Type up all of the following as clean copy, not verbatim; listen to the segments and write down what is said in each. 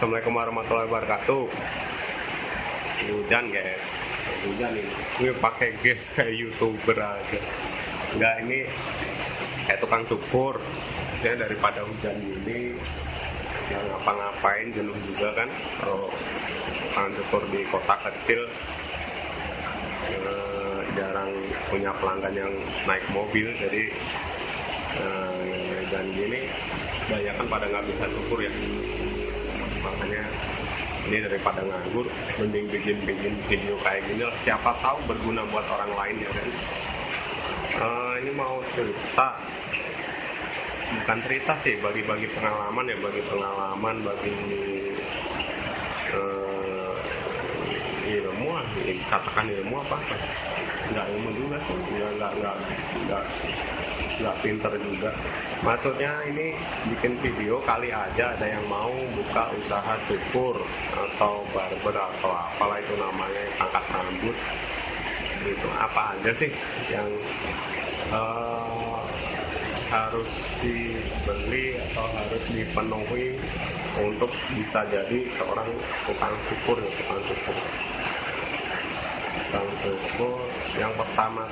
Assalamualaikum warahmatullahi wabarakatuh. Hujan guys, hujan ini. Gue pakai gas kayak YouTuber aja. Enggak, ini kayak tukang cukur. Ya daripada hujan ini, yang ngapa-ngapain jenuh juga kan. Kalau tukang cukur di kota kecil jarang punya pelanggan yang naik mobil, jadi dan gini banyak kan pada nggak bisa cukur ya. Makanya ini daripada nganggur, mending bikin video kayak gini lah. Siapa tahu berguna buat orang lain ya kan. Ini mau cerita, bukan cerita sih, bagi pengalaman ya, bagi ilmu lah, katakan ilmu apa? Nggak ilmu juga sih, nggak pinter juga. Maksudnya ini bikin video kali aja ada yang mau buka usaha cukur atau barber atau apalah itu namanya, pangkas rambut gitu. Apa aja sih yang harus dibeli atau harus dipenuhi untuk bisa jadi seorang tukang cukur ya, tukang cukur yang pertama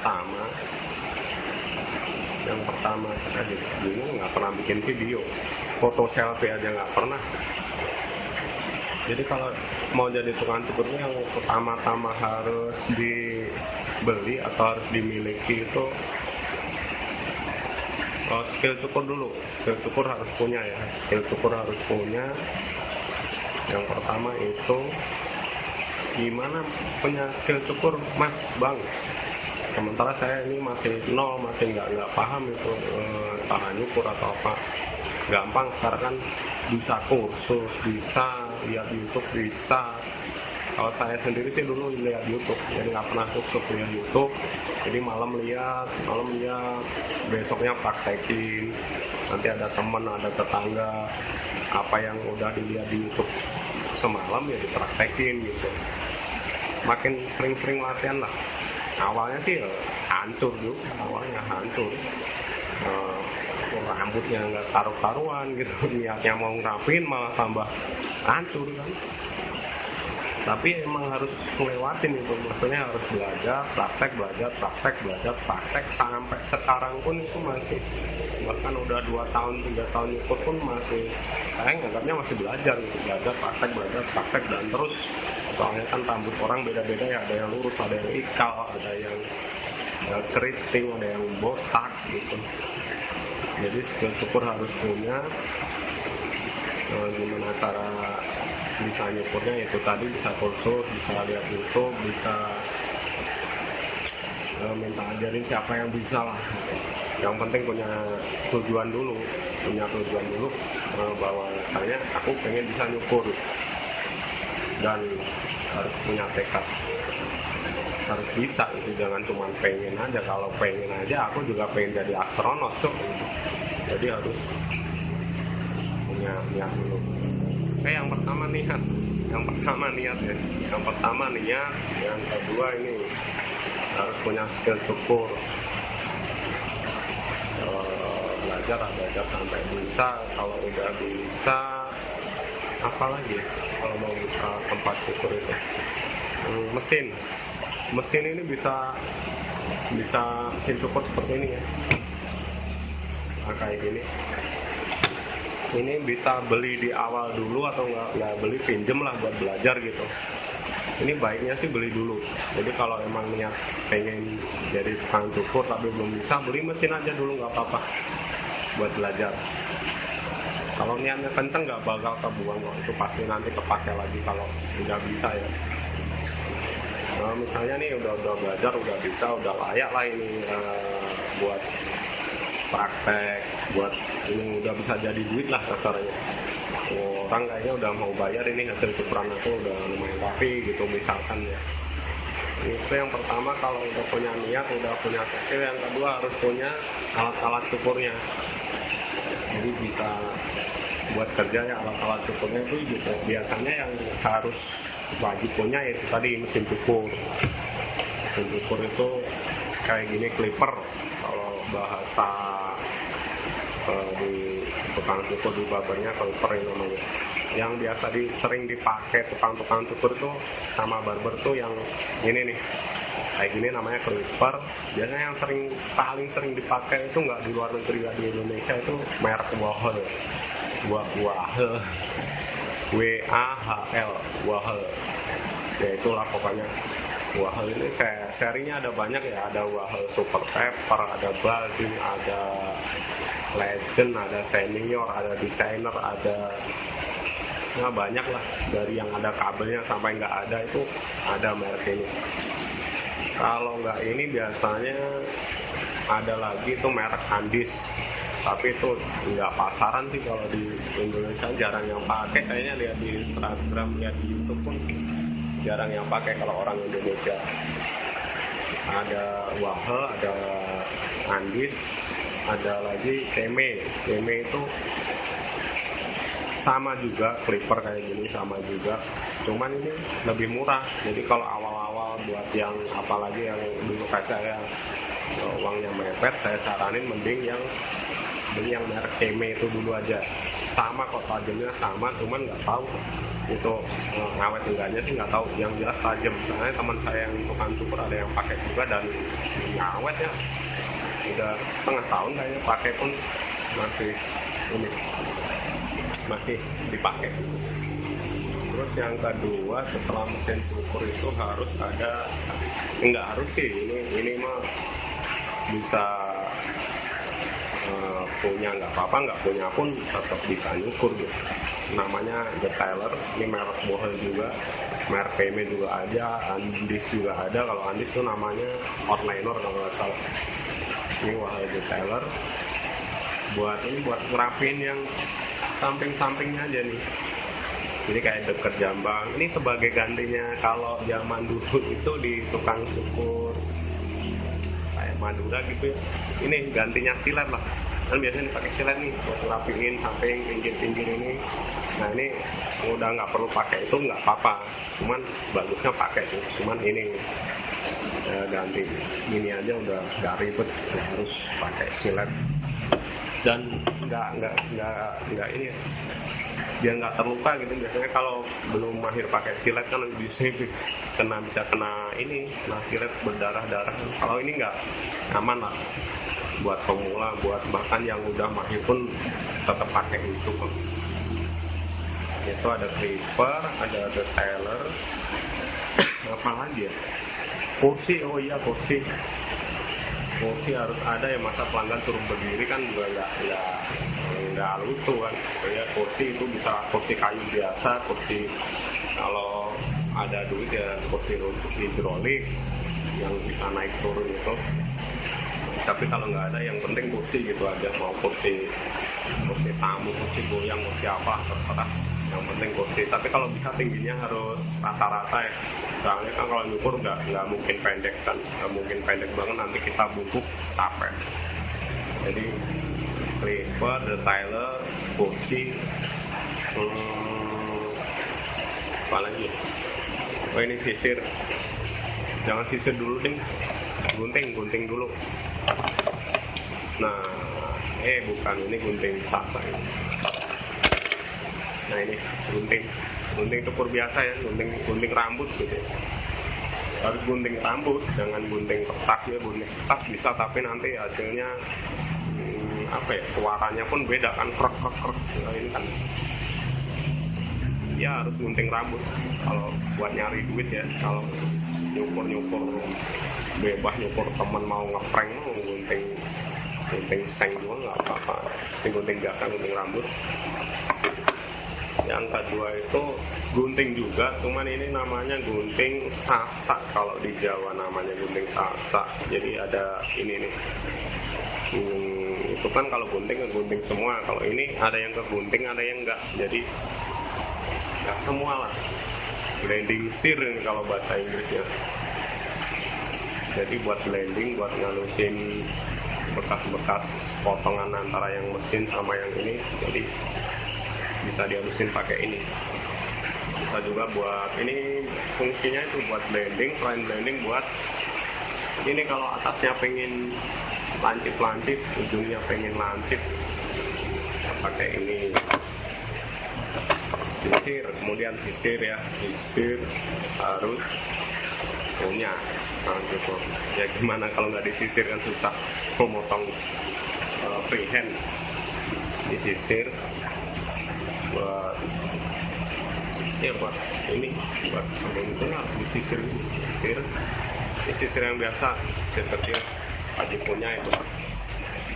aja bingung, nggak pernah bikin video, foto selfie aja nggak pernah. Jadi kalau mau jadi tukang cukurnya yang pertama-tama harus dibeli atau harus dimiliki itu skill cukur dulu. Skill cukur harus punya ya, yang pertama itu gimana punya skill cukur mas bang. Sementara saya ini masih nol, masih nggak paham itu cara nyukur atau apa. Gampang sekarang kan, bisa kursus, bisa lihat YouTube, bisa. Kalau saya sendiri sih dulu lihat YouTube, jadi nggak pernah kursus, lihat YouTube. Jadi malam lihat, besoknya praktekin. Nanti ada teman, ada tetangga, apa yang udah dilihat di YouTube semalam ya dipraktekin gitu. Makin sering-sering latihan lah. Awalnya sih hancur juga, rambutnya nggak taruh-taruhan gitu, niatnya mau ngerapiin malah tambah hancur kan. Tapi emang harus ngelewatin itu, maksudnya harus belajar, praktek sampai sekarang pun itu masih, bahkan udah 2 tahun 3 tahun ikut pun masih, saya nganggapnya masih belajar gitu, praktek dan terus. Soalnya kan rambut orang beda-beda ya, ada yang lurus, ada yang ikal, ada yang keriting, ada yang botak gitu. Jadi skill cukur harus punya. Gimana cara bisa nyukurnya, itu tadi bisa kursus, bisa lihat YouTube, bisa minta ajarin siapa yang bisa lah. Yang penting punya tujuan dulu bahwa aku pengen bisa nyukur, dan harus punya tekad, harus bisa itu, jangan cuma pengen aja. Kalau pengen aja, aku juga pengen jadi astronot tuh, jadi harus punya niat dulu. Yang pertama niat ya, yang kedua ini harus punya skill cukur, belajar sampai bisa. Kalau udah bisa, apalagi kalau mau buka tempat cukur itu, mesin ini bisa mesin cukur seperti ini ya, kayak gini. Ini bisa beli di awal dulu atau nggak beli, pinjem lah buat belajar gitu. Ini baiknya sih beli dulu. Jadi kalau emang niat pengen jadi tukang cukur tapi belum bisa, beli mesin aja dulu, nggak apa-apa buat belajar. Kalau niatnya kenceng nggak bakal kebuang kok, itu pasti nanti kepake lagi kalau udah bisa ya. Nah, misalnya nih udah belajar, udah bisa, udah layak lah ini buat praktek, buat ini udah bisa jadi duit lah kasarnya. Orang kayaknya udah mau bayar ini hasil cukuran aku, udah lumayan rapi gitu misalkan ya. Itu yang pertama, kalau udah punya niat, udah punya skill. Yang kedua harus punya alat-alat cukurnya. Jadi bisa buat kerja ya, alat-alat cukurnya itu biasanya yang harus wajib punya itu tadi, mesin cukur. Mesin cukur itu kayak gini, clipper kalau bahasa di tukang cukur di barbernya clipper ini namanya. Yang biasa sering dipakai tukang-tukang cukur tuh sama barber tuh yang ini nih, kayak gini namanya clipper. Biasanya yang paling sering dipakai itu nggak di luar negeri, nggak di Indonesia, itu merek Wahl, WAHL, Wahl. Ya itulah pokoknya. Wahl ini serinya ada banyak ya, ada Wahl Super Pepper, ada Baldwin, ada Legend, ada Senior, ada Designer, ada banyak lah, dari yang ada kabelnya sampai nggak ada itu ada merek ini. Kalau nggak ini biasanya ada lagi itu merek Andis, tapi itu nggak pasaran sih kalau di Indonesia, jarang yang pakai. Kayaknya lihat di Instagram, lihat di YouTube pun jarang yang pakai kalau orang Indonesia. Ada Wahl, ada Andis, ada lagi Keme itu sama juga, clipper kayak gini sama juga, cuman ini lebih murah. Jadi kalau awal-awal buat yang apalagi yang dulu kayak saya uangnya mepet, saya saranin mending beli yang merek Keme itu dulu aja. Sama kok, tajamnya sama, cuman nggak tahu itu ngawet enggaknya sih nggak tahu. Yang jelas tajam, karena teman saya yang tukang cukur ada yang pakai juga dan ngawet ya, udah setengah tahun kayaknya pakai pun masih dipakai. Terus yang kedua, setelah mesin cukur itu harus ada, nggak harus sih, ini mah bisa punya nggak apa-apa, nggak punya pun tetap bisa nyukur gitu. Namanya detailer, ini merek Wahl juga, merek Keme juga ada, Andis juga ada. Kalau Andis itu namanya outliner kalau nggak salah. Ini Wahl detailer, buat ngerapin yang samping-sampingnya aja nih. Jadi kayak deket jambang. Ini sebagai gantinya kalau zaman dulu itu di tukang cukur kayak Madura gitu ya. Ini gantinya silet lah. Kan biasanya dipakai silet nih buat ngerapiin samping, pinggir-pinggir ini. Nah ini udah nggak perlu pakai itu, nggak apa-apa. Cuman bagusnya pakai sih. Cuman ini ganti ini aja udah nggak ribet, harus pakai silet. Dan nggak ini, biar nggak terluka gitu. Biasanya kalau belum mahir pakai silet kan bisa kena ini, kena silet berdarah-darah. Kalau ini nggak, aman lah buat pemula, buat bahkan yang udah mahir pun tetap pakai itu kok. Itu ada clipper, ada detailer, apa lagi ya, kursi. Oh iya, kursi harus ada ya, masa pelanggan suruh berdiri kan juga nggak lucu kan ya. Kursi itu bisa kursi kayu biasa, kursi kalau ada duit ya kursi hidrolik yang bisa naik turun itu. Tapi kalau nggak ada, yang penting kursi gitu aja, mau kursi tamu, kursi goyang, kursi apa terserah, yang penting kursi. Tapi kalau bisa tingginya harus rata-rata ya, soalnya kan kalau nyukur nggak mungkin pendek kan, nggak mungkin pendek banget, nanti kita bungkuk capek. Jadi clipper, detailer, kursi, apa lagi? Oh ini sisir, jangan sisir dulu ding, gunting dulu. Nah bukan, ini gunting sasa ini. Nah ini gunting cukur biasa ya, gunting rambut gitu. Harus gunting rambut, jangan gunting kertas ya. Gunting kertas bisa, tapi nanti hasilnya suaranya pun beda kan, krek. Nah, ini kan ya harus gunting rambut kalau buat nyari duit ya. Kalau nyukur bebas, nyukur temen mau ngeprank mau gunting seng juga nggak apa-apa. Gunting biasa, gunting rambut. Yang kedua itu gunting juga, cuman ini namanya gunting sasak. Kalau di Jawa namanya gunting sasak. Jadi ada ini nih, itu kan kalau gunting semua. Kalau ini ada yang kegunting, ada yang enggak. Jadi nggak semua lah. Blending shear ini kalau bahasa Inggrisnya. Jadi buat blending, buat ngalusin bekas-bekas potongan antara yang mesin sama yang ini. Jadi bisa dihalusin pakai ini. Bisa juga buat ini, fungsinya itu buat blending, selain blending buat ini kalau atasnya pengen lancip, ujungnya pengen lancip, pakai ini sisir, kemudian sisir ya, sisir harus punya. Nah gitu ya, gimana kalau nggak disisir kan susah memotong freehand. Disisir buat ya buat ini, buat sebelum itu lah disisir, sisir yang biasa, sisir kecil wajib punya itu.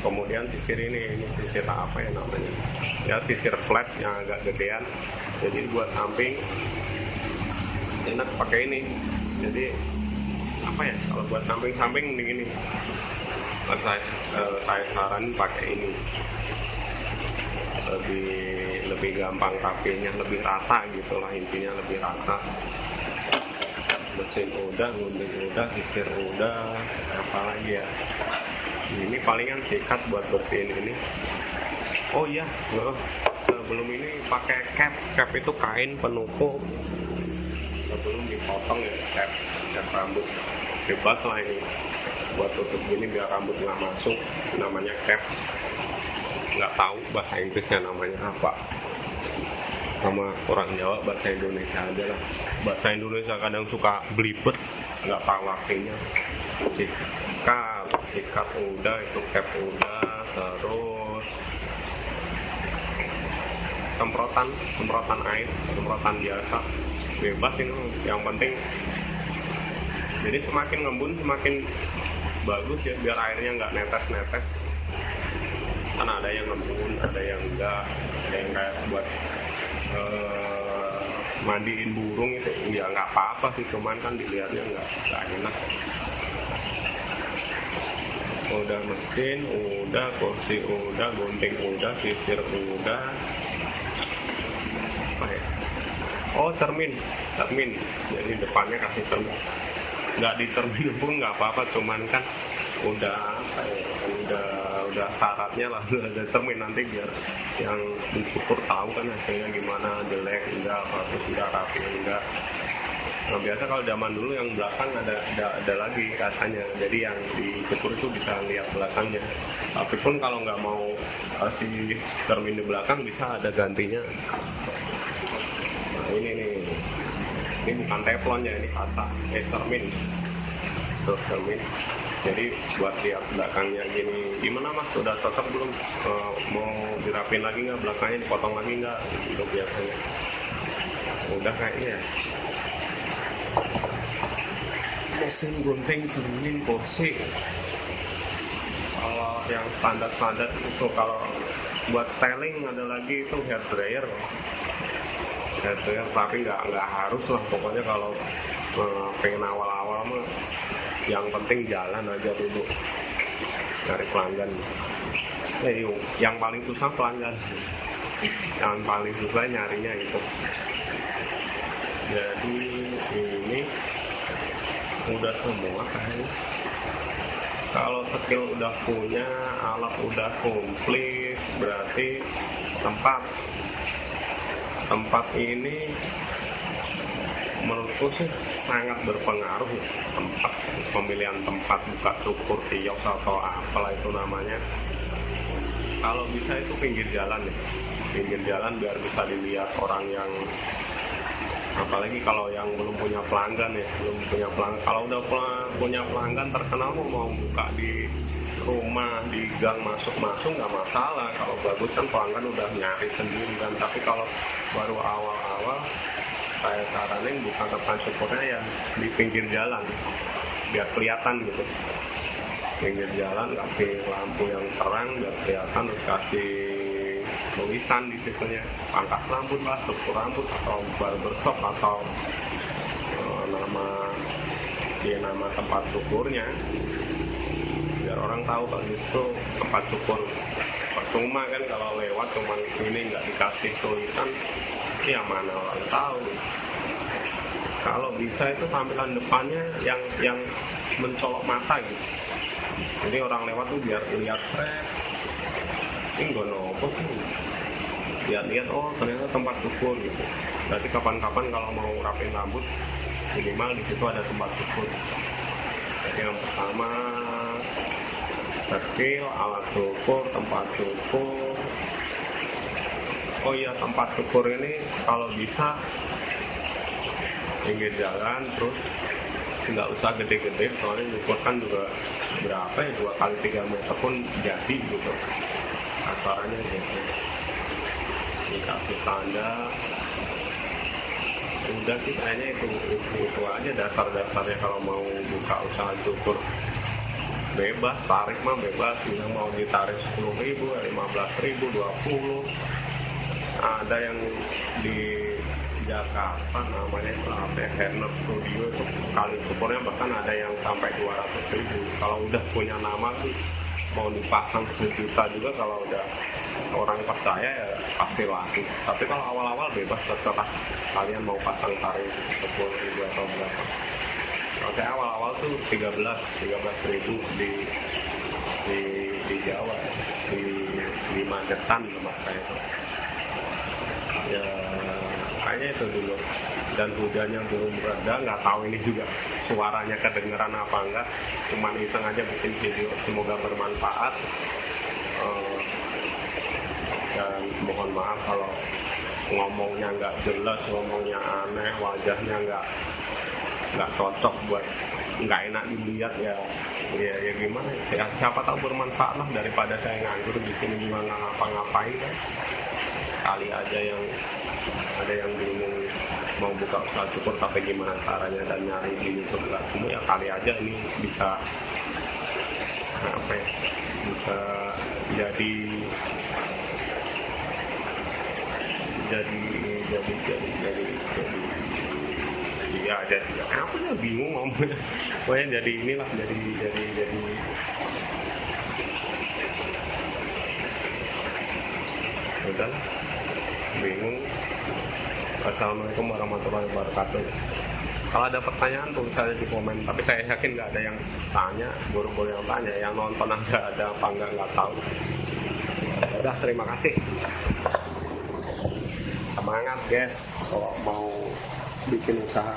Kemudian sisir ini sisir apa ya namanya ya, sisir flat yang agak gedean, jadi buat samping enak pakai ini. Jadi apa ya, kalau buat samping mending ini. Saya saran pakai ini, lebih gampang rapinya, lebih rata gitulah, intinya lebih rata. Mesin udah, gunting udah, sisir udah, apalagi ya, ini palingan sikat buat bersihin ini. Oh iya, belum ini pakai cap itu kain penutup sebelum dipotong ya, cap rambut bebas lah ini buat tutup gini biar rambut nggak masuk, namanya cap. Nggak tahu bahasa Inggrisnya namanya apa, sama orang Jawa bahasa Indonesia aja lah. Bahasa Indonesia kadang suka belibet, nggak tahu artinya. Sikat udah, itu cap udah, terus semprotan air, semprotan biasa bebas ini, yang penting. Jadi semakin ngembun semakin bagus ya, biar airnya nggak netes. Kan ada yang ngembun, ada yang enggak, ada yang kayak buat mandiin burung itu ya nggak apa-apa sih, cuman kan dilihatnya nggak enak. Udah mesin udah, kursi udah, gunting udah, sisir udah, apa ya, oh cermin, jadi depannya kasih cermin. Nggak di cermin pun nggak apa-apa, cuman kan udah apa ya, udah syaratnya lah, udah ada cermin, nanti biar yang mencukur tahu kan hasilnya gimana, jelek enggak, apa tidak rapi enggak. Nah biasa kalau zaman dulu yang belakang ada lagi katanya, jadi yang dicukur itu bisa lihat belakangnya. Tapi pun kalau nggak mau si cermin di belakang bisa ada gantinya. Nah ini bukan teflon ya, ini kaca cermin, terus cermin. Jadi buat lihat belakangnya gini, gimana mas, udah cocok belum, mau dirapin lagi nggak, belakangnya dipotong lagi nggak, gitu biasanya. Udah kayaknya. Mesin gunting, cermin, kursi. Kalau yang standar itu, kalau buat styling ada lagi itu hair dryer, tapi nggak harus lah. Pokoknya kalau pengen awal-awal mah, yang penting jalan aja dulu, cari pelanggan. Yang paling susah pelanggan, yang paling susah nyarinya itu. Jadi ini udah semua kayaknya. Kalau skill udah punya, alat udah komplit, berarti tempat ini menurutku sih sangat berpengaruh. Pemilihan tempat, buka cukur, kios atau apalah itu namanya, kalau bisa itu pinggir jalan ya, pinggir jalan biar bisa dilihat orang yang, apalagi kalau yang belum punya pelanggan ya, kalau udah punya pelanggan terkenal mau buka di rumah, di gang, masuk nggak masalah. Kalau bagus kan pelanggan udah nyari sendiri kan. Tapi kalau baru awal-awal, saya saranin bukan tempat cukurnya yang di pinggir jalan biar kelihatan gitu. Pinggir jalan kasih lampu yang terang biar kelihatan, terus kasih tulisan di situnya, pangkas rambut lah, cukur rambut, atau barbershop, atau nama tempat cukurnya, biar orang tahu kalau itu tempat cukur. Percuma kan kalau lewat cuman ini nggak dikasih tulisan, ya mana orang tahu. Kalau bisa itu tampilan depannya yang mencolok mata gitu, jadi orang lewat tuh biar lihat ini gue nopo sih, lihat oh ternyata tempat cukur gitu. Berarti kapan-kapan kalau mau rapin rambut, minimal di situ ada tempat cukur. Jadi yang pertama skill, alat cukur, tempat cukur, Oh iya, tempat cukur ini kalau bisa pinggir jalan, terus nggak usah gede-gede, soalnya nyukur kan juga berapa ya, 2 kali 3 meter pun jadi gitu asalnya gitu. Dikasih tanda, udah sih kayaknya itu aja dasar-dasarnya. Kalau mau buka usaha cukur bebas, tarik mah bebas, yang mau ditarik 10.000, 15.000, 20. Ada yang di Jakarta namanya Henner Studio, itu sekali cukurnya bahkan ada yang sampai 200.000. Kalau udah punya nama tuh mau dipasang 1 juta juga, kalau udah orang percaya ya pasti laku. Tapi kalau awal-awal bebas, terserah kalian mau pasang tarik 10.000 atau berapa. Kalau saya awal-awal tuh 13.000 di Jawa, di Magetan tempat saya itu. Ya kayaknya itu dulu. Dan hujannya belum reda, nggak tahu ini juga suaranya kedengeran apa enggak. Cuman iseng aja bikin video, semoga bermanfaat. Dan mohon maaf kalau ngomongnya nggak jelas, ngomongnya aneh, wajahnya nggak cocok buat, nggak enak dilihat ya gimana ya, siapa tahu bermanfaat lah, daripada saya nganggur di sini juga nggak ngapa-ngapain kan. Kali aja yang ada yang bingung mau buka usaha cukur tapi gimana caranya dan nyari di YouTube nggak ketemu, ya kali aja ini bisa bisa jadi ya jadi apa ya, bingung ngomongnya. Pokoknya jadi inilah, jadi udah bingung. Assalamualaikum warahmatullahi wabarakatuh. Kalau ada pertanyaan tulis aja di komen, tapi saya yakin nggak ada yang tanya, guru-guru yang tanya, yang nonton aja ada apa nggak tahu. Udah, terima kasih. Semangat guys kalau mau bikin usaha.